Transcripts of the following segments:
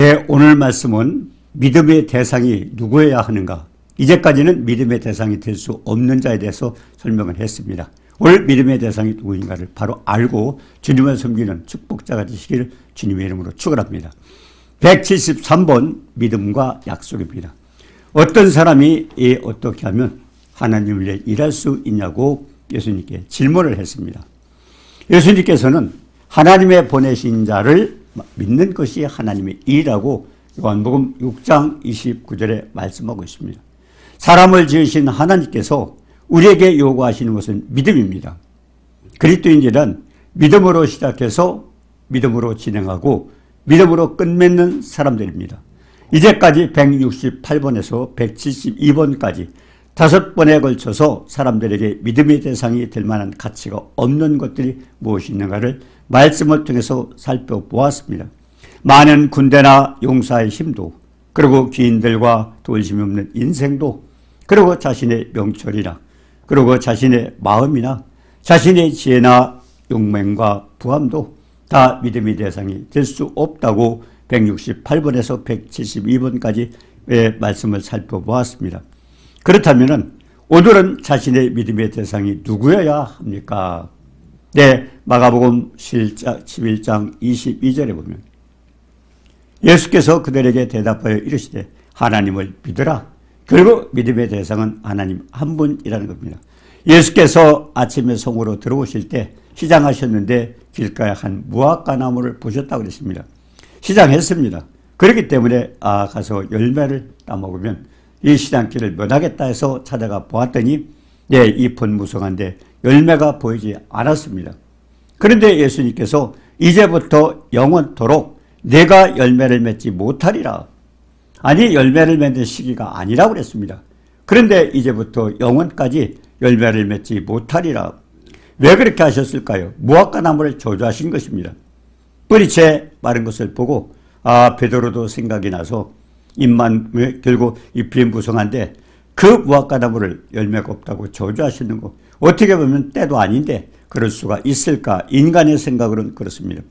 네, 오늘 말씀은 믿음의 대상이 누구여야 하는가? 이제까지는 믿음의 대상이 될 수 없는 자에 대해서 설명을 했습니다. 오늘 믿음의 대상이 누구인가를 바로 알고 주님을 섬기는 축복자가 되시기를 주님의 이름으로 축원합니다. 173번 믿음과 약속입니다. 어떤 사람이 어떻게 하면 하나님을 위해 일할 수 있냐고 예수님께 질문을 했습니다. 예수님께서는 하나님의 보내신 자를 믿는 것이 하나님의 일이라고 요한복음 6장 29절에 말씀하고 있습니다. 사람을 지으신 하나님께서 우리에게 요구하시는 것은 믿음입니다. 그리스도인들은 믿음으로 시작해서 믿음으로 진행하고 믿음으로 끝맺는 사람들입니다. 이제까지 168번에서 172번까지 5번에 걸쳐서 사람들에게 믿음의 대상이 될 만한 가치가 없는 것들이 무엇이 있는가를 말씀을 통해서 살펴보았습니다. 많은 군대나 용사의 힘도, 그리고 귀인들과 도심이 없는 인생도, 그리고 자신의 명철이나, 그리고 자신의 마음이나, 자신의 지혜나 용맹과 부함도 다 믿음의 대상이 될 수 없다고 168번에서 172번까지 말씀을 살펴보았습니다. 그렇다면 오늘은 자신의 믿음의 대상이 누구여야 합니까? 네, 마가복음 11장 22절에 보면 예수께서 그들에게 대답하여 이르시되 하나님을 믿으라. 결국 믿음의 대상은 하나님 한 분이라는 겁니다. 예수께서 아침에 성으로 들어오실 때 시장하셨는데 길가에 한 무화과 나무를 보셨다고 그랬습니다. 시장했습니다. 그렇기 때문에 가서 열매를 따먹으면 이 시장길을 면하겠다 해서 찾아가 보았더니 잎은 무성한데 열매가 보이지 않았습니다. 그런데 예수님께서 이제부터 영원토록 내가 열매를 맺지 못하리라. 아니, 열매를 맺는 시기가 아니라고 그랬습니다. 그런데 이제부터 영원까지 열매를 맺지 못하리라. 왜 그렇게 하셨을까요? 무화과 나무를 저주하신 것입니다. 뿌리채 마른 것을 보고 베드로도 생각이 나서 잎만 결국 잎이 무성한데 그 무화과 나무를 열매가 없다고 저주하시는 거 어떻게 보면 때도 아닌데 그럴 수가 있을까? 인간의 생각으로는 그렇습니다.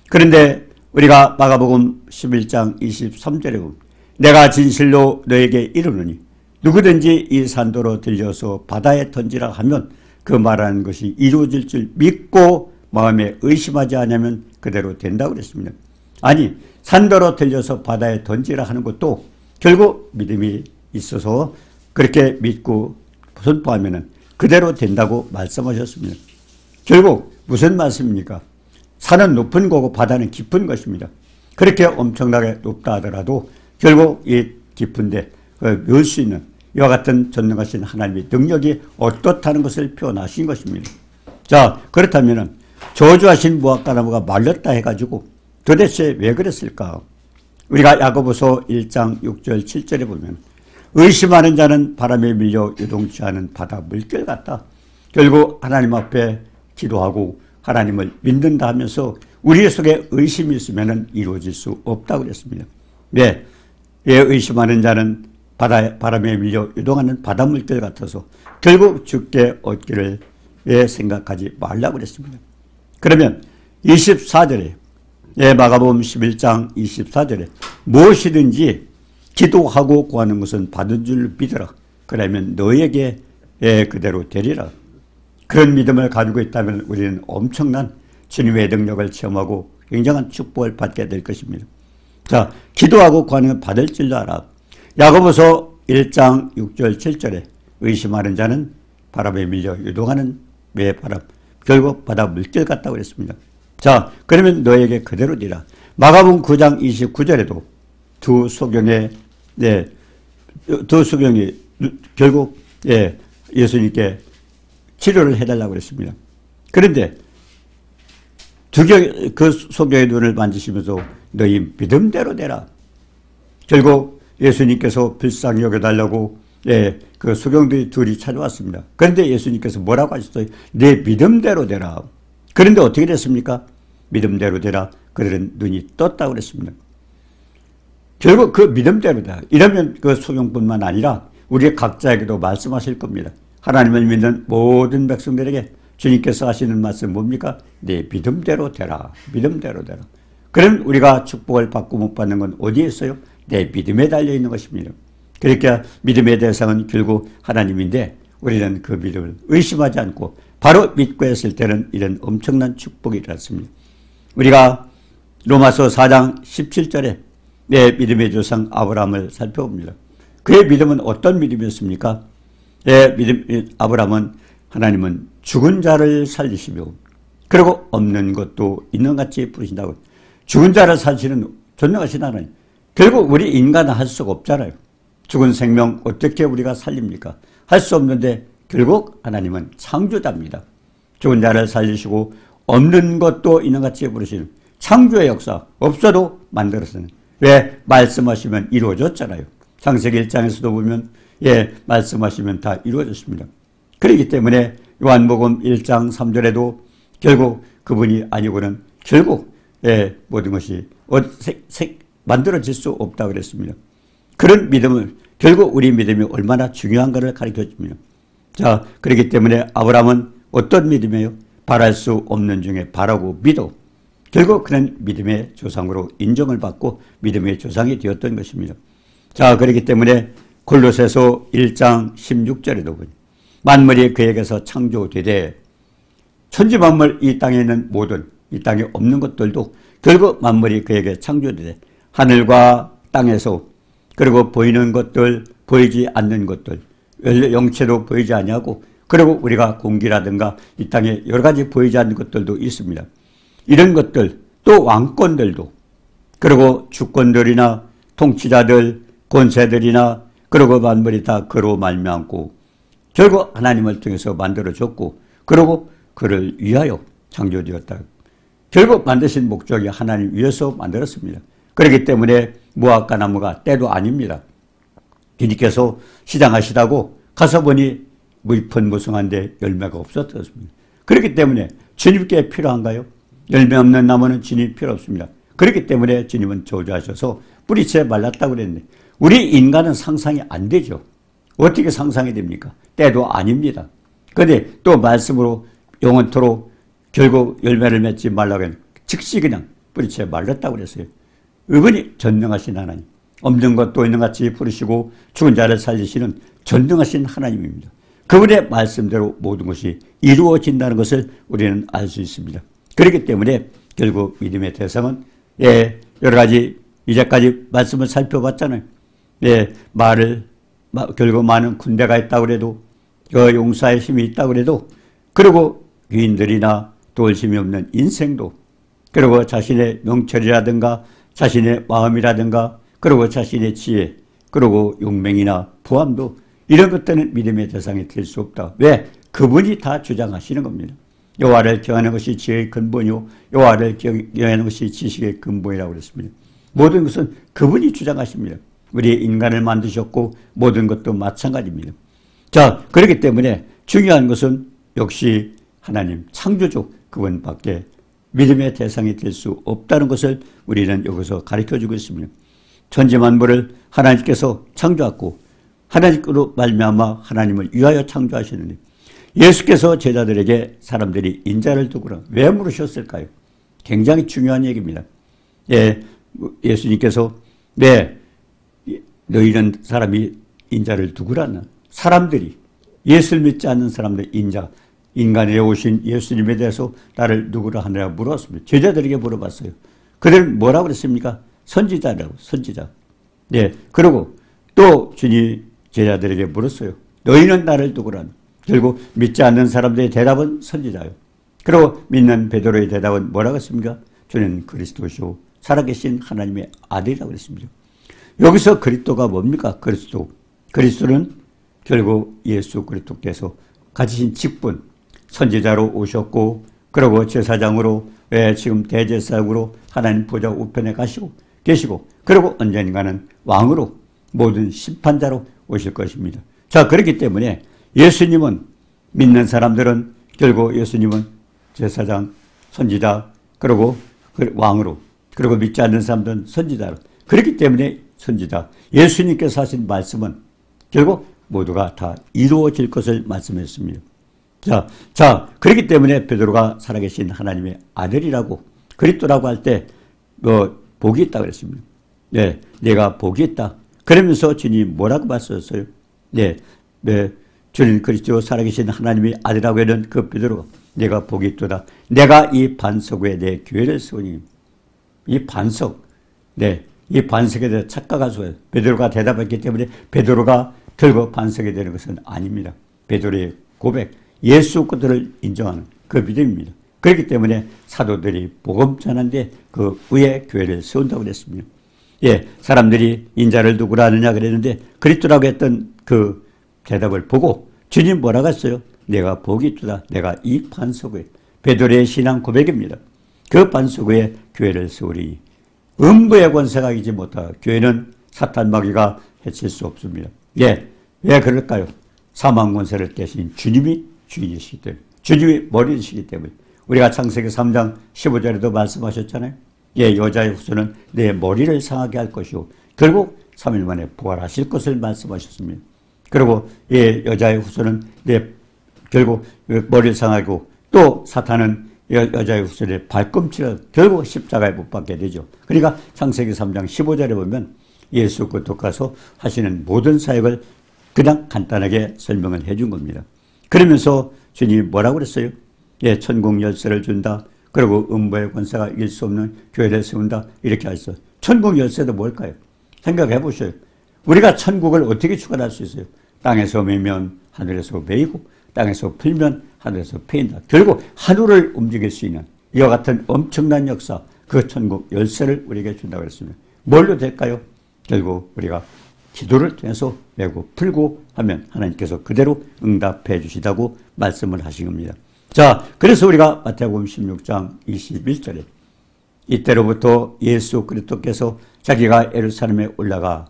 그런데 우리가 마가복음 11장 23절에 보면 내가 진실로 너에게 이르노니 누구든지 이 산도로 들려서 바다에 던지라 하면 그 말하는 것이 이루어질 줄 믿고 마음에 의심하지 않으면 그대로 된다고 그랬습니다. 아니, 산도로 들려서 바다에 던지라 하는 것도 결국 믿음이 있어서 그렇게 믿고 선포하면 그대로 된다고 말씀하셨습니다. 결국 무슨 말씀입니까? 산은 높은 거고 바다는 깊은 것입니다. 그렇게 엄청나게 높다 하더라도 결국 이 깊은데 멸 수 있는 이와 같은 전능하신 하나님의 능력이 어떻다는 것을 표현하신 것입니다. 자, 그렇다면 저주하신 무화과 나무가 말렸다 해가지고 도대체 왜 그랬을까? 우리가 야고보서 1장 6절 7절에 보면 의심하는 자는 바람에 밀려 요동치 않은 바다 물결 같다. 결국 하나님 앞에 기도하고 하나님을 믿는다 하면서 우리 속에 의심이 있으면 이루어질 수 없다고 그랬습니다. 네, 의심하는 자는 바람에 밀려 요동하는 바다 물결 같아서 결국 죽게 얻기를 생각하지 말라고 그랬습니다. 그러면 24절에 마가복음 11장 24절에 무엇이든지 기도하고 구하는 것은 받은 줄 믿어라. 그러면 너에게 그대로 되리라. 그런 믿음을 가지고 있다면 우리는 엄청난 주님의 능력을 체험하고 굉장한 축복을 받게 될 것입니다. 자, 기도하고 구하는 건 받을 줄도 알아. 야고보서 1장 6절 7절에 의심하는 자는 바람에 밀려 요동하는 바람, 결국 바다 물결 같다고 그랬습니다. 자, 그러면 너에게 그대로 되라. 마가복음 9장 29절에도 두 소경이 결국 예수님께 치료를 해달라고 그랬습니다. 그런데 그 소경의 눈을 만지시면서 너희 믿음대로 되라. 결국 예수님께서 불쌍히 여겨달라고 그 소경들이 둘이 찾아왔습니다. 그런데 예수님께서 뭐라고 하셨어요? 내 믿음대로 되라. 그런데 어떻게 됐습니까? 믿음대로 되라. 그들은 눈이 떴다고 그랬습니다. 결국 그 믿음대로다. 이러면 그 소경뿐만 아니라 우리 각자에게도 말씀하실 겁니다. 하나님을 믿는 모든 백성들에게 주님께서 하시는 말씀 뭡니까? 내 믿음대로 되라. 믿음대로 되라. 그럼 우리가 축복을 받고 못 받는 건 어디에 있어요? 내 믿음에 달려 있는 것입니다. 그러니까 믿음의 대상은 결국 하나님인데 우리는 그 믿음을 의심하지 않고 바로 믿고 했을 때는 이런 엄청난 축복이 일어났습니다. 우리가 로마서 4장 17절에 내 믿음의 조상 아브라함을 살펴봅니다. 그의 믿음은 어떤 믿음이었습니까? 아브라함은 하나님은 죽은 자를 살리시며 그리고 없는 것도 있는 같이 부르신다고. 죽은 자를 살리시는 전능하신 하나님. 결국 우리 인간은 할 수가 없잖아요. 죽은 생명 어떻게 우리가 살립니까? 할 수 없는데 결국 하나님은 창조자입니다. 죽은 자를 살리시고 없는 것도 있는 같이 부르시는 창조의 역사, 없어도 만들었어요. 왜? 말씀하시면 이루어졌잖아요. 창세기 1장에서도 보면 말씀하시면 다 이루어졌습니다. 그렇기 때문에 요한복음 1장 3절에도 결국 그분이 아니고는 결국 모든 것이 만들어질 수 없다고 그랬습니다. 그런 믿음을 결국 우리 믿음이 얼마나 중요한가를 가르쳐 줍니다. 자, 그렇기 때문에 아브라함은 어떤 믿음이에요? 바랄 수 없는 중에 바라고 믿어. 결국 그는 믿음의 조상으로 인정을 받고 믿음의 조상이 되었던 것입니다. 자, 그렇기 때문에 골로새서 1장 16절에도 보니 만물이 그에게서 창조되되 천지만물 이 땅에 있는 모든 이 땅에 없는 것들도 결국 만물이 그에게 창조되되 하늘과 땅에서 그리고 보이는 것들 보이지 않는 것들 영체로 보이지 아니하고 그리고 우리가 공기라든가 이 땅에 여러 가지 보이지 않는 것들도 있습니다. 이런 것들 또 왕권들도 그리고 주권들이나 통치자들 권세들이나 그리고 만물이 다 그로 말미암고 결국 하나님을 통해서 만들어졌고 그리고 그를 위하여 창조되었다. 결국 만드신 목적이 하나님 위해서 만들었습니다. 그렇기 때문에 무화과 나무가 때도 아닙니다. 주님께서 시장하시다고 가서 보니 무이펀무성한데 열매가 없었습니다. 그렇기 때문에 주님께 필요한가요? 열매 없는 나무는 주님 필요 없습니다. 그렇기 때문에 주님은 저주하셔서 뿌리채 말랐다고 그랬는데 우리 인간은 상상이 안 되죠. 어떻게 상상이 됩니까? 때도 아닙니다. 그런데 또 말씀으로 영원토록 결국 열매를 맺지 말라고 했는데 즉시 그냥 뿌리채 말랐다고 그랬어요. 이분이 전능하신 하나님, 없는 것도 있는 같이 부르시고 죽은 자를 살리시는 전능하신 하나님입니다. 그분의 말씀대로 모든 것이 이루어진다는 것을 우리는 알 수 있습니다. 그렇기 때문에 결국 믿음의 대상은 여러 가지 이제까지 말씀을 살펴봤잖아요. 결국 많은 군대가 있다고 해도 그 용사의 힘이 있다고 해도 그리고 유인들이나 도울심이 없는 인생도 그리고 자신의 명철이라든가 자신의 마음이라든가 그리고 자신의 지혜 그리고 용맹이나 부함도 이런 것들은 믿음의 대상이 될 수 없다. 왜? 그분이 다 주장하시는 겁니다. 여호와를 경외하는 것이 지혜의 근본이요 여호와를 경외하는 것이 지식의 근본이라고 그랬습니다. 모든 것은 그분이 주장하십니다. 우리 인간을 만드셨고 모든 것도 마찬가지입니다. 자, 그렇기 때문에 중요한 것은 역시 하나님 창조주 그분밖에 믿음의 대상이 될 수 없다는 것을 우리는 여기서 가르쳐주고 있습니다. 천지만물을 하나님께서 창조하고 하나님으로 말미암아 하나님을 위하여 창조하시는데 예수께서 제자들에게 사람들이 인자를 두고라 왜 물으셨을까요? 굉장히 중요한 얘기입니다. 예수님께서 왜 너희는 사람이 인자를 두고라나 사람들이 예수를 믿지 않는 사람들 인간에 오신 예수님에 대해서 나를 누구라 하느라 물었습니다. 제자들에게 물어봤어요. 그들은 뭐라고 그랬습니까? 선지자라고 선지자. 그리고 또 주님 제자들에게 물었어요. 너희는 나를 누구라? 결국 믿지 않는 사람들의 대답은 선지자요. 그리고 믿는 베드로의 대답은 뭐라고 했습니까? 주는 그리스도시오 살아계신 하나님의 아들이라고 그랬습니다. 여기서 그리스도가 뭡니까? 그리스도는 결국 예수 그리스도께서 가지신 직분 선지자로 오셨고 그리고 제사장으로 지금 대제사장으로 하나님 보좌 우편에 계시고 그리고 언젠가는 왕으로 모든 심판자로 오실 것입니다. 자, 그렇기 때문에 예수님은 믿는 사람들은 결국 예수님은 제사장, 선지자, 그리고 왕으로 그리고 믿지 않는 사람들은 선지자로 그렇기 때문에 선지자 예수님께서 하신 말씀은 결국 모두가 다 이루어질 것을 말씀했습니다. 자, 그렇기 때문에 베드로가 살아계신 하나님의 아들이라고 그리스도라고 할 때 복이 있다 그랬습니다. 네, 내가 복이 있다. 그러면서 주님 뭐라고 말씀하셨어요? 네, 네, 주님 그리스도 살아계신 하나님의 아들이라고 하는 그 베드로가 내가 복이 있도다. 내가 이 반석 위에 내 교회를 세우니 이 반석, 네, 이 반석에 대해 착각하소서. 베드로가 대답했기 때문에 베드로가 결국 반석이 되는 것은 아닙니다. 베드로의 고백, 예수 그리스도를 인정하는 그 믿음입니다. 그렇기 때문에 사도들이 복음 전하는데 그 위에 교회를 세운다고 그랬습니다. 예, 사람들이 인자를 누구라 하느냐 그랬는데 그리스도라고 했던 그 대답을 보고 주님 뭐라고 했어요? 내가 복이 있도다. 내가 이 반석 위에, 베드로의 신앙 고백입니다. 그 반석 위에 교회를 세우리. 음부의 권세가 이기지 못하고 교회는 사탄 마귀가 해칠 수 없습니다. 예, 왜 그럴까요? 사망 권세를 깨신 주님이 주인이시기 때문에, 주님이 머리이시기 때문에. 우리가 창세기 3장 15절에도 말씀하셨잖아요. 예, 여자의 후손은 내 머리를 상하게 할 것이요 결국 3일 만에 부활하실 것을 말씀하셨습니다. 그리고 예, 여자의 후손은 결국 머리를 상하고 또 사탄은 여자의 후손의 발꿈치를 결국 십자가에 못 박게 되죠. 그러니까 창세기 3장 15절에 보면 예수 그리스도께서 하시는 모든 사역을 그냥 간단하게 설명을 해준 겁니다. 그러면서 주님이 뭐라고 그랬어요? 예, 천국 열쇠를 준다. 그리고 음부의 권세가 이길 수 없는 교회를 세운다. 이렇게 하셨어요. 천국 열쇠도 뭘까요? 생각해 보셔요. 우리가 천국을 어떻게 추구할 수 있어요? 땅에서 매면 하늘에서 매이고 땅에서 풀면 하늘에서 패인다. 결국 하늘을 움직일 수 있는 이와 같은 엄청난 역사, 그 천국 열쇠를 우리에게 준다고 했습니다. 뭘로 될까요? 결국 우리가 기도를 통해서 메고 풀고 하면 하나님께서 그대로 응답해 주시다고 말씀을 하신 겁니다. 자, 그래서 우리가 마태복음 16장 21절에 이때로부터 예수 그리스도께서 자기가 예루살렘에 올라가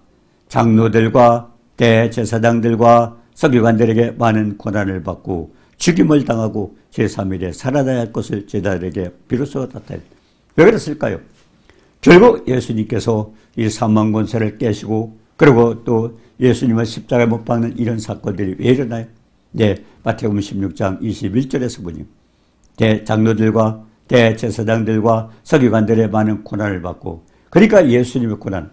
장로들과 대제사장들과 서기관들에게 많은 고난을 받고 죽임을 당하고 제3일에 살아나야 할 것을 제자들에게 비로소 나타냈다. 왜 그랬을까요? 결국 예수님께서 이 사망 권세를 깨시고 그리고 또 예수님을 십자가에 못 박는 이런 사건들이 왜 일어나요? 네, 마태복음 16장 21절에서 보니 대장로들과 대제사장들과 서기관들의 많은 고난을 받고, 그러니까 예수님의 고난,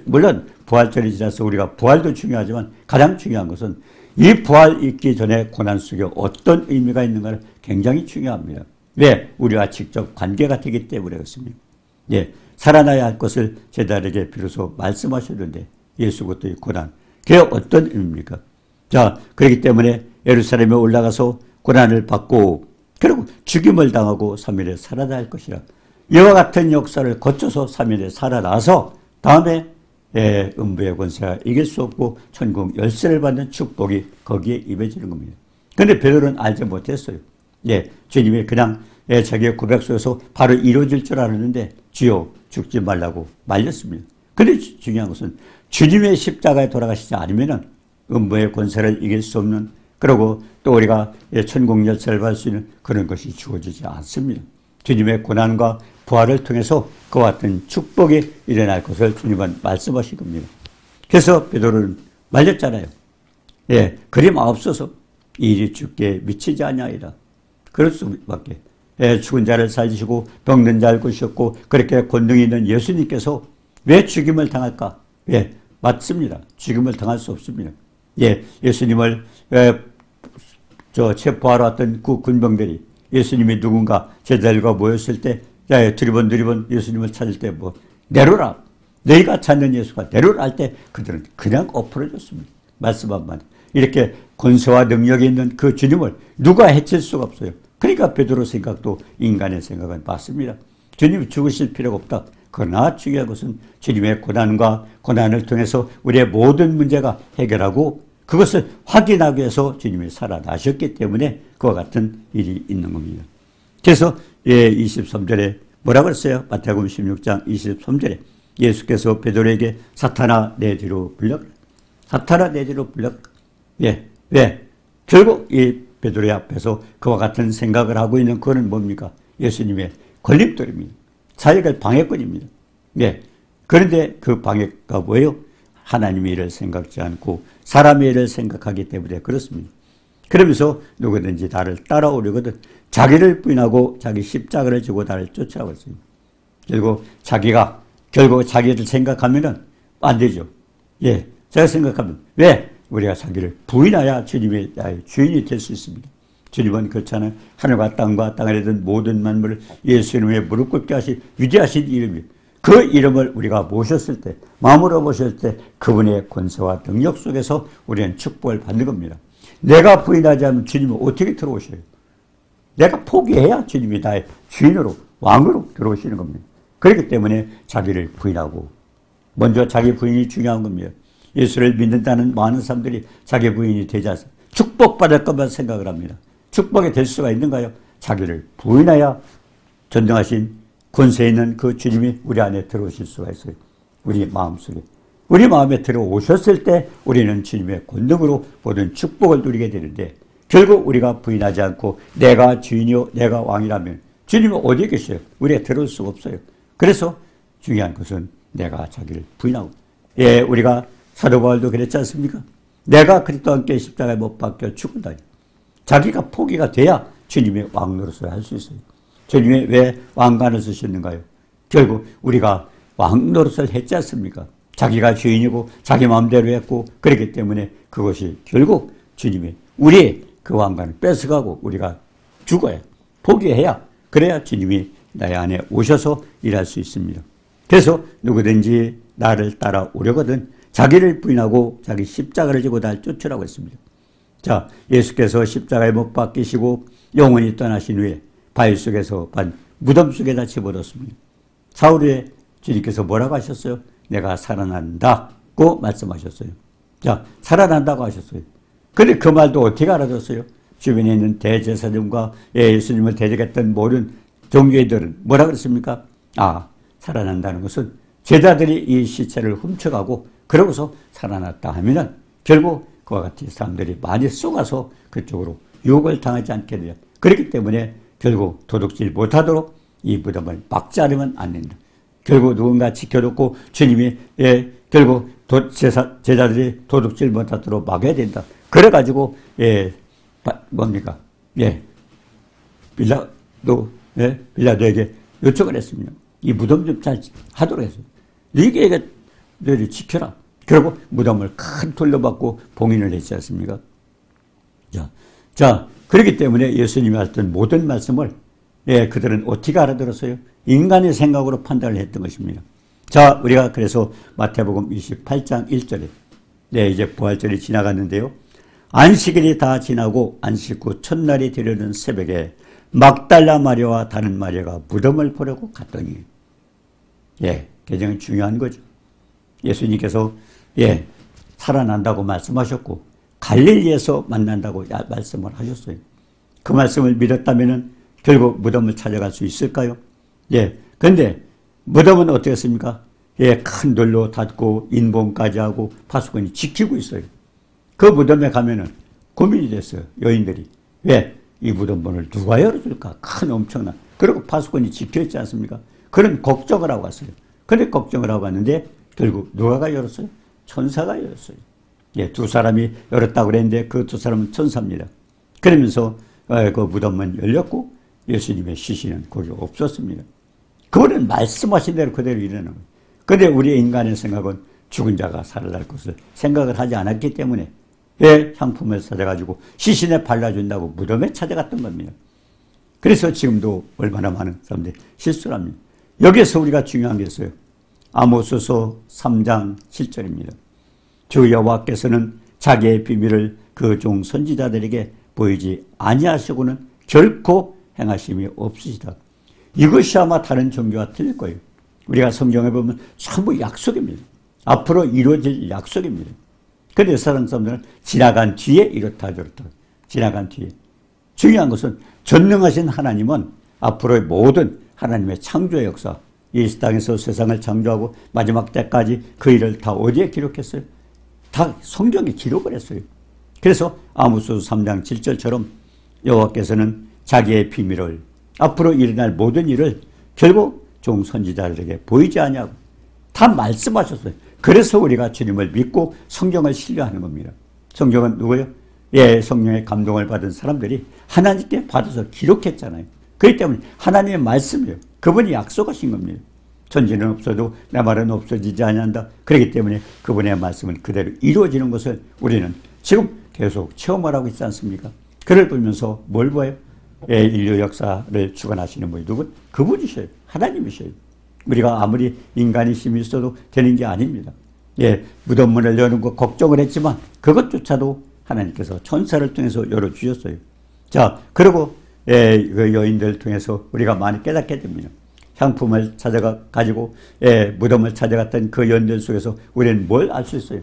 물론 부활절이 지나서 우리가 부활도 중요하지만 가장 중요한 것은 이 부활 있기 전에 고난 속에 어떤 의미가 있는가를 굉장히 중요합니다. 왜? 우리와 직접 관계가 되기 때문에 그렇습니다. 예, 살아나야 할 것을 제자들에게 비로소 말씀하셨는데 예수 그리스도의 고난, 그게 어떤 의미입니까? 자, 그렇기 때문에 예루살렘에 올라가서 고난을 받고 그리고 죽임을 당하고 3일에 살아나야 할 것이라. 이와 같은 역사를 거쳐서 3일에 살아나서 다음에 음부의 권세가 이길 수 없고 천국 열쇠를 받는 축복이 거기에 임해지는 겁니다. 그런데 베드로는 알지 못했어요. 예, 주님이 그냥 자기의 고백 속에서 바로 이루어질 줄 알았는데 주여 죽지 말라고 말렸습니다. 그런데 중요한 것은 주님의 십자가에 돌아가시지 않으면은 음부의 권세를 이길 수 없는, 그리고 또 우리가 천국 열쇠를 받을 수 있는 그런 것이 주어지지 않습니다. 주님의 고난과 부활을 통해서 그와 같은 축복이 일어날 것을 주님은 말씀하신 겁니다. 그래서 베드로는 말렸잖아요. 예, 그리 마옵소서 일이 죽게 미치지 아니하리라. 그럴 수밖에. 예, 죽은 자를 살리시고 병든 자를 고치셨고 그렇게 권능이 있는 예수님께서 왜 죽임을 당할까? 예, 맞습니다. 죽임을 당할 수 없습니다. 예, 예수님을 체포하러 왔던 그 군병들이 예수님이 누군가 제자들과 모였을 때 두리번 예수님을 찾을 때 내려라, 너희가 찾는 예수가 내려라 할 때 그들은 그냥 엎어졌습니다. 말씀 한마디. 이렇게 권세와 능력이 있는 그 주님을 누가 해칠 수가 없어요. 그러니까 베드로 생각도 인간의 생각은 맞습니다. 주님이 죽으실 필요가 없다. 그러나 중요한 것은 주님의 고난과 고난을 통해서 우리의 모든 문제가 해결하고 그것을 확인하기 위해서 주님이 살아나셨기 때문에 그와 같은 일이 있는 겁니다. 그래서 23절에 뭐라고 했어요? 마태복음 16장 23절에 예수께서 베드로에게 사탄아 내 뒤로 물러가라. 사탄아 내 뒤로 물러가라. 예, 왜? 결국 이 베드로의 앞에서 그와 같은 생각을 하고 있는 그거는 뭡니까? 예수님의 걸림돌입니다. 자기가 방해꾼입니다. 예. 그런데 그 방해가 뭐예요? 하나님의 일을 생각지 않고 사람의 일을 생각하기 때문에 그렇습니다. 그러면서 누구든지 나를 따라오려거든 자기를 부인하고 자기 십자가를 지고 나를 쫓아오고 있습니다. 결국 자기를 생각하면은 안 되죠. 예. 제가 생각하면 왜? 우리가 자기를 부인하여 주님의 나의 주인이 될 수 있습니다. 주님은 그렇잖아요. 하늘과 땅과 땅 아래 든 모든 만물을 예수 이름에 무릎 꿇게 하신 위대하신 이름이, 그 이름을 우리가 모셨을 때, 마음으로 모셨을 때 그분의 권세와 능력 속에서 우리는 축복을 받는 겁니다. 내가 부인하지 않으면 주님은 어떻게 들어오셔요? 내가 포기해야 주님이 나의 주인으로, 왕으로 들어오시는 겁니다. 그렇기 때문에 자기를 부인하고, 먼저 자기 부인이 중요한 겁니다. 예수를 믿는다는 많은 사람들이 자기 부인이 되지 않습니다. 축복받을 것만 생각을 합니다. 축복이 될 수가 있는가요? 자기를 부인하여 전능하신 권세 있는 그 주님이 우리 안에 들어오실 수가 있어요. 우리 마음속에. 우리 마음에 들어오셨을 때 우리는 주님의 권능으로 모든 축복을 누리게 되는데, 결국 우리가 부인하지 않고 내가 주인이요 내가 왕이라면 주님은 어디에 계셔요? 우리가 들어올 수가 없어요. 그래서 중요한 것은 내가 자기를 부인하고, 예, 우리가 사도 바울도 그랬지 않습니까? 내가 그리스도와 함께 십자가에 못 박혀 죽은다. 자기가 포기가 돼야 주님의 왕노릇을 할 수 있어요. 주님이 왜 왕관을 쓰셨는가요? 결국 우리가 왕노릇을 했지 않습니까? 자기가 주인이고 자기 마음대로 했고, 그렇기 때문에 그것이 결국 주님이 우리 그 왕관을 뺏어가고 우리가 죽어야, 포기해야, 그래야 주님이 나의 안에 오셔서 일할 수 있습니다. 그래서 누구든지 나를 따라오려거든 자기를 부인하고 자기 십자가를 지고 날 쫓으라고 했습니다. 자, 예수께서 십자가에 못 박히시고 영원히 떠나신 후에 바위 속에서 무덤 속에다 집어넣었습니다. 사울의 주님께서 뭐라고 하셨어요? 내가 살아난다고 말씀하셨어요. 자, 살아난다고 하셨어요. 그런데 그 말도 어떻게 알아들었어요? 주변에 있는 대제사장과 예수님을 대적했던 모든 종교인들은 뭐라 그랬습니까? 아, 살아난다는 것은 제자들이 이 시체를 훔쳐가고 그러고서 살아났다 하면은 결국 그와 같이 사람들이 많이 쏘가서 그쪽으로 유혹을 당하지 않게 돼요. 그렇기 때문에 결국 도둑질 못하도록 이 무덤을 막지 않으면 안 된다. 결국 누군가 지켜놓고 주님이 결국 제자들이 도둑질 못하도록 막아야 된다. 그래가지고 뭡니까? 빌라도에게 요청을 했습니다. 이 무덤 좀 잘 하도록 했어요. 이게 너희를 지켜라. 그리고 무덤을 큰 돌로 받고 봉인을 했지 않습니까? 자, 그렇기 때문에 예수님이 하셨던 모든 말씀을 그들은 어떻게 알아들었어요? 인간의 생각으로 판단을 했던 것입니다. 자, 우리가 그래서 마태복음 28장 1절에 이제 부활절이 지나갔는데요. 안식일이 다 지나고 안식 후 첫날이 되려는 새벽에 막달라 마리아와 다른 마리아가 무덤을 보려고 갔더니, 굉장히 중요한 거죠. 예수님께서 살아난다고 말씀하셨고 갈릴리에서 만난다고 말씀을 하셨어요. 그 말씀을 믿었다면 결국 무덤을 찾아갈 수 있을까요? 그런데 무덤은 어떻겠습니까? 큰 돌로 닫고 인봉까지 하고 파수꾼이 지키고 있어요. 그 무덤에 가면은 고민이 됐어요. 여인들이. 왜? 이 무덤문을 누가 열어줄까? 큰 엄청난. 그리고 파수꾼이 지켜있지 않습니까? 그런 걱정을 하고 왔어요. 그런데 걱정을 하고 왔는데 결국 누가 열었어요? 천사가 열었어요. 두 사람이 열었다고 그랬는데 그 두 사람은 천사입니다. 그러면서 그 무덤문 열렸고 예수님의 시신은 거기 없었습니다. 그거는 말씀하신 대로 그대로 일어나는 거예요. 그런데 우리의 인간의 생각은 죽은 자가 살아날 것을 생각을 하지 않았기 때문에 향품을 찾아가지고 시신에 발라준다고 무덤에 찾아갔던 겁니다. 그래서 지금도 얼마나 많은 사람들이 실수를 합니다. 여기에서 우리가 중요한 게 있어요. 아모스서 3장 7절입니다. 주 여호와께서는 자기의 비밀을 그 종 선지자들에게 보이지 아니하시고는 결코 행하심이 없으시다. 이것이 아마 다른 종교와 틀릴 거예요. 우리가 성경에 보면 전부 약속입니다. 앞으로 이루어질 약속입니다. 그런데 세상 사람들은 지나간 뒤에 이렇다 저렇다. 지나간 뒤에. 중요한 것은 전능하신 하나님은 앞으로의 모든 하나님의 창조의 역사, 이 땅에서 세상을 창조하고 마지막 때까지 그 일을 다 어디에 기록했어요? 다 성경에 기록을 했어요. 그래서 아모스 3장 7절처럼 여호와께서는 자기의 비밀을, 앞으로 일어날 모든 일을 결국 종 선지자들에게 보이지 아니하고 다 말씀하셨어요. 그래서 우리가 주님을 믿고 성경을 신뢰하는 겁니다. 성경은 누구예요? 성령의 감동을 받은 사람들이 하나님께 받아서 기록했잖아요. 그렇기 때문에 하나님의 말씀이에요. 그분이 약속하신 겁니다. 천지는 없어도 내 말은 없어지지 아니한다. 그렇기 때문에 그분의 말씀은 그대로 이루어지는 것을 우리는 지금 계속 체험을 하고 있지 않습니까? 그를 보면서 뭘 봐요? 인류 역사를 주관하시는 분이 누구? 그분이셔요. 하나님이셔요. 우리가 아무리 인간의 힘이 있어도 되는 게 아닙니다. 무덤문을 여는 거 걱정을 했지만 그것조차도 하나님께서 천사를 통해서 열어주셨어요. 자, 그리고 그 여인들을 통해서 우리가 많이 깨닫게 됩니다. 향품을 가지고 무덤을 찾아갔던 그 여인들 속에서 우리는 뭘 알 수 있어요?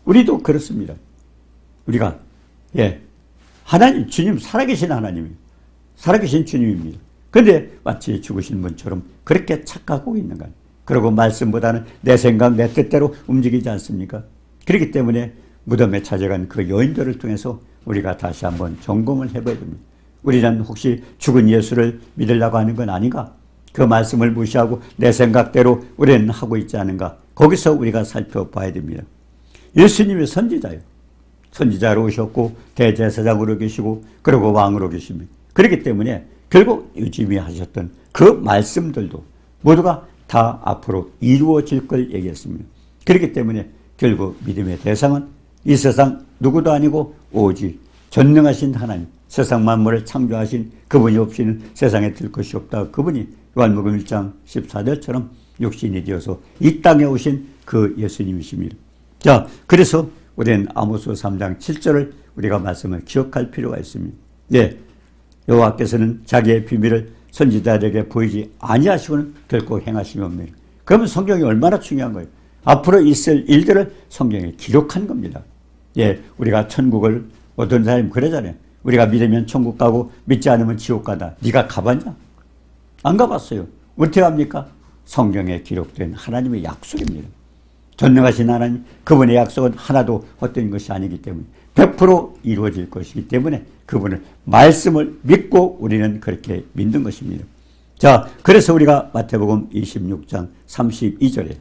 우리도 그렇습니다. 우리가 하나님, 주님, 살아계신 하나님이에요. 살아계신 주님입니다. 그런데 마치 죽으신 분처럼 그렇게 착각하고 있는 거예요. 그리고 말씀보다는 내 생각, 내 뜻대로 움직이지 않습니까? 그렇기 때문에 무덤에 찾아간 그 여인들을 통해서 우리가 다시 한번 점검을 해봐야 됩니다. 우리는 혹시 죽은 예수를 믿으려고 하는 건 아닌가? 그 말씀을 무시하고 내 생각대로 우리는 하고 있지 않은가? 거기서 우리가 살펴봐야 됩니다. 예수님이 선지자예요. 선지자로 오셨고 대제사장으로 계시고 그리고 왕으로 계십니다. 그렇기 때문에 결국 유지미 하셨던 그 말씀들도 모두가 다 앞으로 이루어질 걸 얘기했습니다. 그렇기 때문에 결국 믿음의 대상은 이 세상 누구도 아니고 오직 전능하신 하나님, 세상 만물을 창조하신 그분이 없이는 세상에 들 것이 없다. 그분이 요한복음 1장 14절처럼 육신이 되어서 이 땅에 오신 그 예수님이십니다. 자, 그래서 우리는 아모스 3장 7절을 우리가 말씀을 기억할 필요가 있습니다. 여호와께서는 자기의 비밀을 선지자들에게 보이지 아니하시고는 결코 행하심이 없네요. 그러면 성경이 얼마나 중요한 거예요. 앞으로 있을 일들을 성경에 기록한 겁니다. 우리가 천국을 어떤 사람이 그러잖아요. 우리가 믿으면 천국 가고 믿지 않으면 지옥 가다. 네가 가봤냐? 안 가봤어요. 어떻게 합니까? 성경에 기록된 하나님의 약속입니다. 전능하신 하나님, 그분의 약속은 하나도 헛된 것이 아니기 때문에 100% 이루어질 것이기 때문에 그분의 말씀을 믿고 우리는 그렇게 믿는 것입니다. 자, 그래서 우리가 마태복음 26장 32절에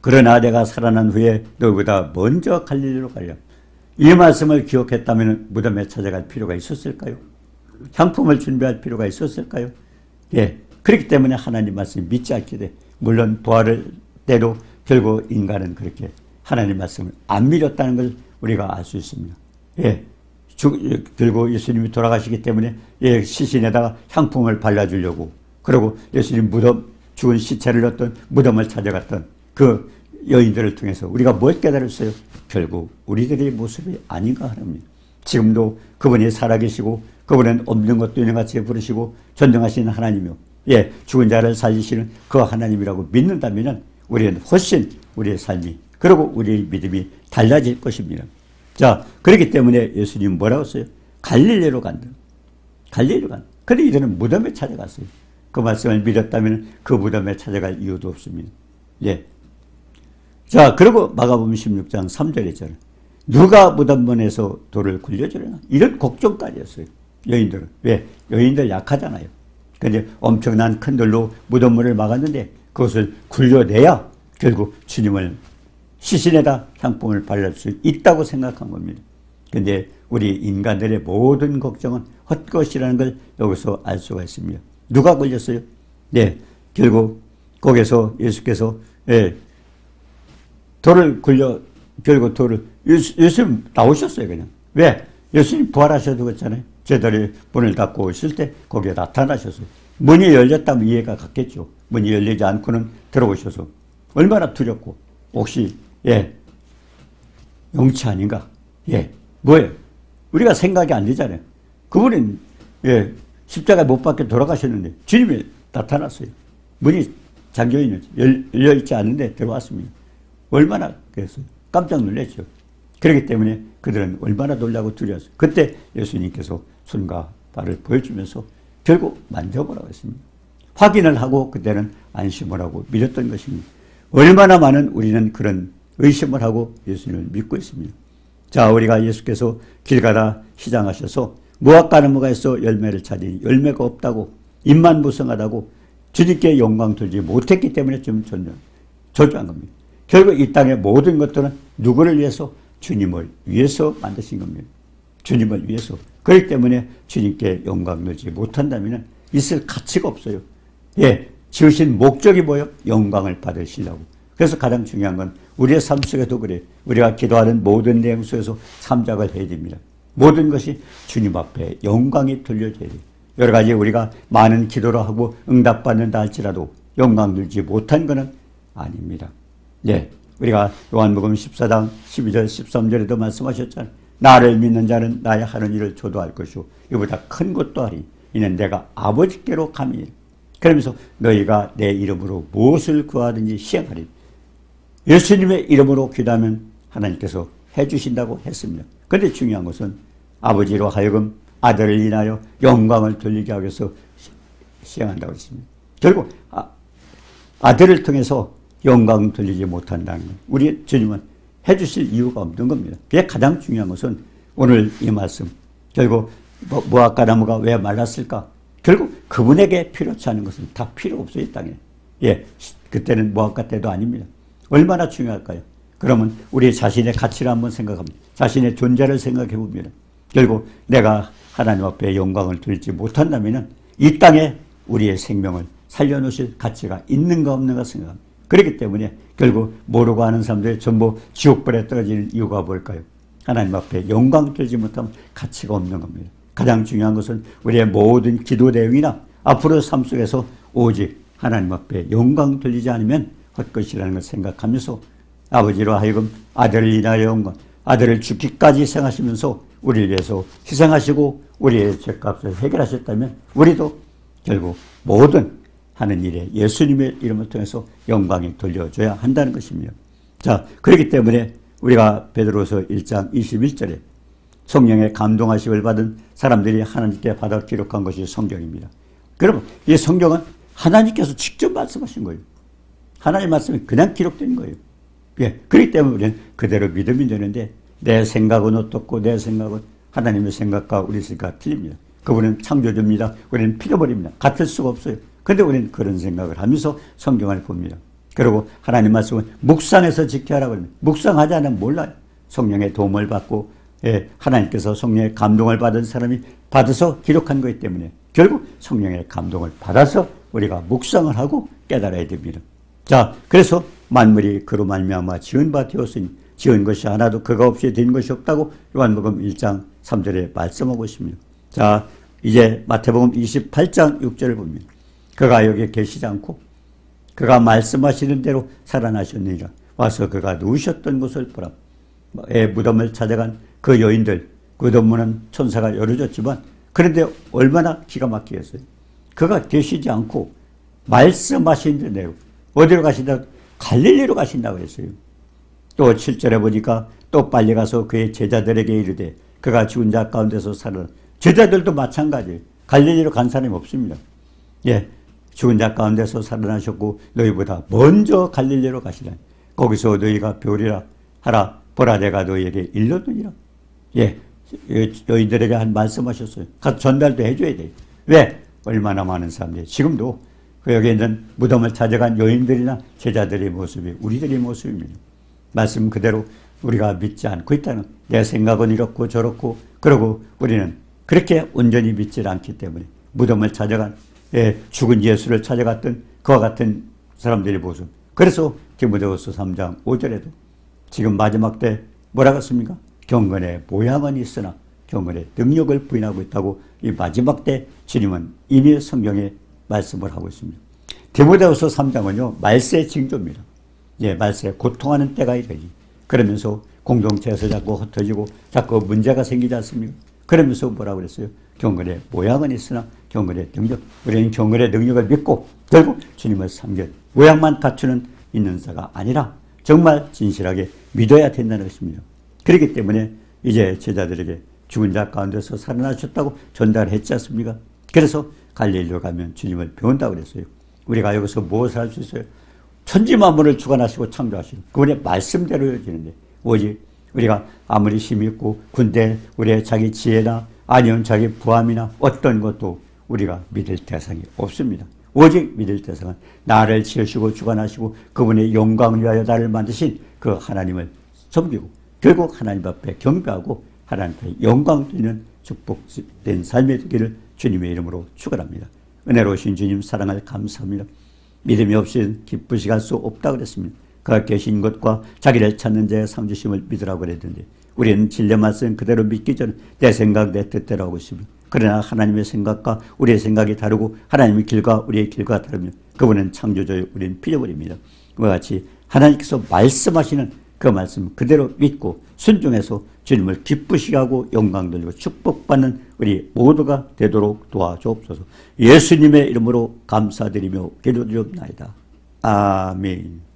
그러나 내가 살아난 후에 너보다 먼저 갈릴리로 가려. 이 말씀을 기억했다면 무덤에 찾아갈 필요가 있었을까요? 향품을 준비할 필요가 있었을까요? 그렇기 때문에 하나님 말씀 믿지 않게 돼. 물론 부활을 때도 결국 인간은 그렇게 하나님 말씀을 안 믿었다는 걸 우리가 알 수 있습니다. 결국 예수님이 돌아가시기 때문에 시신에다가 향품을 발라주려고, 그리고 예수님 죽은 시체를 넣었던 무덤을 찾아갔던 그 여인들을 통해서 우리가 뭘 깨달았어요? 결국 우리들의 모습이 아닌가 합니다. 지금도 그분이 살아계시고 그분은 없는 것도 있는 같이 부르시고 전능하신 하나님이요. 죽은 자를 살리시는 그 하나님이라고 믿는다면 우리는 훨씬 우리의 삶이, 그리고 우리의 믿음이 달라질 것입니다. 자, 그렇기 때문에 예수님 뭐라고 했어요? 갈릴리로 간다. 갈릴리로 간다. 그런데 이들은 무덤에 찾아갔어요. 그 말씀을 믿었다면 그 무덤에 찾아갈 이유도 없습니다. 자, 그리고 마가복음 16장 3절에 있잖아요. 누가 무덤문에서 돌을 굴려주려나? 이런 걱정까지였어요. 여인들은. 왜? 여인들 약하잖아요. 근데 엄청난 큰 돌로 무덤문을 막았는데 그것을 굴려내야 결국 주님을 시신에다 향품을 발랄 수 있다고 생각한 겁니다. 근데 우리 인간들의 모든 걱정은 헛것이라는 걸 여기서 알 수가 있습니다. 누가 걸렸어요? 결국 거기서 예수께서 결국 돌을, 예수님 나오셨어요, 그냥. 왜? 예수님 부활하셔도 그렇잖아요. 제자리 문을 닫고 있을 때 거기에 나타나셨어요. 문이 열렸다면 이해가 갔겠죠. 문이 열리지 않고는 들어오셔서 얼마나 두렵고, 혹시, 영치 아닌가? 뭐예요? 우리가 생각이 안 되잖아요. 그분은, 십자가에 못 박혀 돌아가셨는데 주님이 나타났어요. 문이 잠겨있는지, 열려있지 않은데 들어왔습니다. 얼마나 그랬어요? 깜짝 놀랐죠. 그렇기 때문에 그들은 얼마나 놀라고 두려웠어요. 그때 예수님께서 손과 발을 보여주면서 결국 만져보라고 했습니다. 확인을 하고 그때는 안심을 하고 믿었던 것입니다. 얼마나 많은 우리는 그런 의심을 하고 예수님을 믿고 있습니다. 자, 우리가 예수께서 길 가다 시장하셔서 무화과 나무가 있어 열매를 찾으니 열매가 없다고, 입만 무성하다고 주님께 영광 돌지 못했기 때문에 좀 저주한 겁니다. 결국 이 땅의 모든 것들은 누구를 위해서? 주님을 위해서 만드신 겁니다. 주님을 위해서. 그렇기 때문에 주님께 영광 돌지 못한다면 있을 가치가 없어요. 지으신 목적이 뭐예요? 영광을 받으시려고. 그래서 가장 중요한 건 우리의 삶 속에도 그래요. 우리가 기도하는 모든 내용 속에서 참작을 해야 됩니다. 모든 것이 주님 앞에 영광이 돌려져야 돼요. 여러 가지 우리가 많은 기도를 하고 응답받는다 할지라도 영광 들지 못한 것은 아닙니다. 네, 우리가 요한복음 14장 12절 13절에도 말씀하셨잖아요. 나를 믿는 자는 나의 하는 일을 저도 할 것이요 이보다 큰 것도 하리. 이는 내가 아버지께로 감이니라. 그러면서 너희가 내 이름으로 무엇을 구하든지 시행하리. 예수님의 이름으로 기도하면 하나님께서 해주신다고 했습니다. 그런데 중요한 것은 아버지로 하여금 아들을 인하여 영광을 돌리게 하기 위해서 시행한다고 했습니다. 결국 아들을 통해서 영광 돌리지 못한다는 것. 우리 주님은 해주실 이유가 없는 겁니다. 그게 가장 중요한 것은 오늘 이 말씀. 결국 무화과 나무가 왜 말랐을까? 결국 그분에게 필요치 않은 것은 다 필요 없어요, 이 땅에. 예, 그때는 무화과 때도 아닙니다. 얼마나 중요할까요? 그러면 우리 자신의 가치를 한번 생각합니다. 자신의 존재를 생각해 봅니다. 결국 내가 하나님 앞에 영광을 돌리지 못한다면 이 땅에 우리의 생명을 살려놓으실 가치가 있는가 없는가 생각합니다. 그렇기 때문에 결국 모르고 하는 사람들이 전부 지옥불에 떨어지는 이유가 뭘까요? 하나님 앞에 영광 돌리지 못하면 가치가 없는 겁니다. 가장 중요한 것은 우리의 모든 기도 내용이나 앞으로 삶 속에서 오직 하나님 앞에 영광 돌리지 않으면 헛것이라는 걸 생각하면서 아버지로 하여금 아들을 인하여 영광, 아들을 죽기까지 희생하시면서 우리를 위해서 희생하시고 우리의 죄값을 해결하셨다면 우리도 결국 모든 하는 일에 예수님의 이름을 통해서 영광이 돌려줘야 한다는 것입니다. 자, 그렇기 때문에 우리가 베드로서 1장 21절에 성령의 감동하심을 받은 사람들이 하나님께 받아 기록한 것이 성경입니다. 그러면 이 성경은 하나님께서 직접 말씀하신 거예요. 하나님 말씀이 그냥 기록된 거예요. 예, 그렇기 때문에 우리는 그대로 믿으면 되는데 내 생각은 어떻고 내 생각은 하나님의 생각과 우리 생각과 틀립니다. 그분은 창조주입니다. 우리는 피조물입니다. 같을 수가 없어요. 그런데 우리는 그런 생각을 하면서 성경을 봅니다. 그리고 하나님 말씀은 묵상해서 지켜야 하라고 합니다. 묵상하지 않으면 몰라요. 성령의 도움을 받고 하나님께서 성령의 감동을 받은 사람이 받아서 기록한 거기 때문에 결국 성령의 감동을 받아서 우리가 묵상을 하고 깨달아야 됩니다. 자, 그래서 만물이 그로 말미암아 지은 바 되었으니 지은 것이 하나도 그가 없이 된 것이 없다고 요한복음 1장 3절에 말씀하고 있습니다. 자, 이제 마태복음 28장 6절을 봅니다. 그가 여기 계시지 않고 그가 말씀하시는 대로 살아나셨느니라. 와서 그가 누우셨던 곳을 보라. 무덤을 찾아간 그 여인들, 그 무덤문은 천사가 열어줬지만 그런데 얼마나 기가 막히겠어요. 그가 계시지 않고 말씀하신 대로 어디로 가신다? 갈릴리로 가신다고 했어요. 또 7절에 보니까 또 빨리 가서 그의 제자들에게 이르되 그가 죽은 자 가운데서 살아나. 제자들도 마찬가지예요. 갈릴리로 간 사람이 없습니다. 예, 죽은 자 가운데서 살아나셨고 너희보다 먼저 갈릴리로 가시라. 거기서 너희가 배우리라 하라. 보라 내가 너희에게 일렀느니라. 예, 여인들에게 한 말씀하셨어요. 가서 전달도 해줘야 돼요. 왜? 얼마나 많은 사람들이 지금도 여기 있는 무덤을 찾아간 여인들이나 제자들의 모습이 우리들의 모습입니다. 말씀 그대로 우리가 믿지 않고 있다는, 내 생각은 이렇고 저렇고 그러고 우리는 그렇게 온전히 믿지 않기 때문에 무덤을 찾아간 죽은 예수를 찾아갔던 그와 같은 사람들의 모습. 그래서 디모데후서 3장 5절에도 지금 마지막 때 뭐라고 했습니까? 경건의 모양은 있으나 경건의 능력을 부인하고 있다고 이 마지막 때 주님은 이미 성경에 말씀을 하고 있습니다. 디모데후서 3장은요 말세의 징조입니다. 예, 말세 고통하는 때가 이르지. 그러면서 공동체에서 자꾸 흩어지고 자꾸 문제가 생기지 않습니까? 그러면서 뭐라고 그랬어요? 경건의 모양은 있으나 경건의 능력. 우리는 경건의 능력을 믿고 결국 주님을 섬겨 모양만 갖추는 있는 자가 아니라 정말 진실하게 믿어야 된다는 것입니다. 그렇기 때문에 이제 제자들에게 죽은 자 가운데서 살아나셨다고 전달했지 않습니까? 그래서 갈릴리로 가면 주님을 배운다고 그랬어요. 우리가 여기서 무엇을 할 수 있어요? 천지만물을 주관하시고 창조하시고 그분의 말씀대로 이어지는데 오직 우리가 아무리 힘이 있고 군대 우리의 자기 지혜나 아니면 자기 부함이나 어떤 것도 우리가 믿을 대상이 없습니다. 오직 믿을 대상은 나를 지으시고 주관하시고 그분의 영광을 위하여 나를 만드신 그 하나님을 섬기고 결국 하나님 앞에 경배하고 하나님 앞에 영광 드리는 축복된 삶이 되기를 주님의 이름으로 축원합니다. 은혜로우신 주님 사랑을 감사합니다. 믿음이 없이는 기쁘시게 할 수 없다 그랬습니다. 그가 계신 것과 자기를 찾는 자의 상주심을 믿으라고 그랬는데 우리는 진리 말씀 그대로 믿기 전에 내 생각 내 뜻대로 하고 있습니다. 그러나 하나님의 생각과 우리의 생각이 다르고 하나님의 길과 우리의 길과 다르며 그분은 창조주요 우리는 피조물입니다. 그와 같이 하나님께서 말씀하시는 그 말씀 그대로 믿고 순종해서 주님을 기쁘시게 하고 영광 돌리고 축복받는 우리 모두가 되도록 도와주옵소서. 예수님의 이름으로 감사드리며 기도드리옵나이다. 아멘.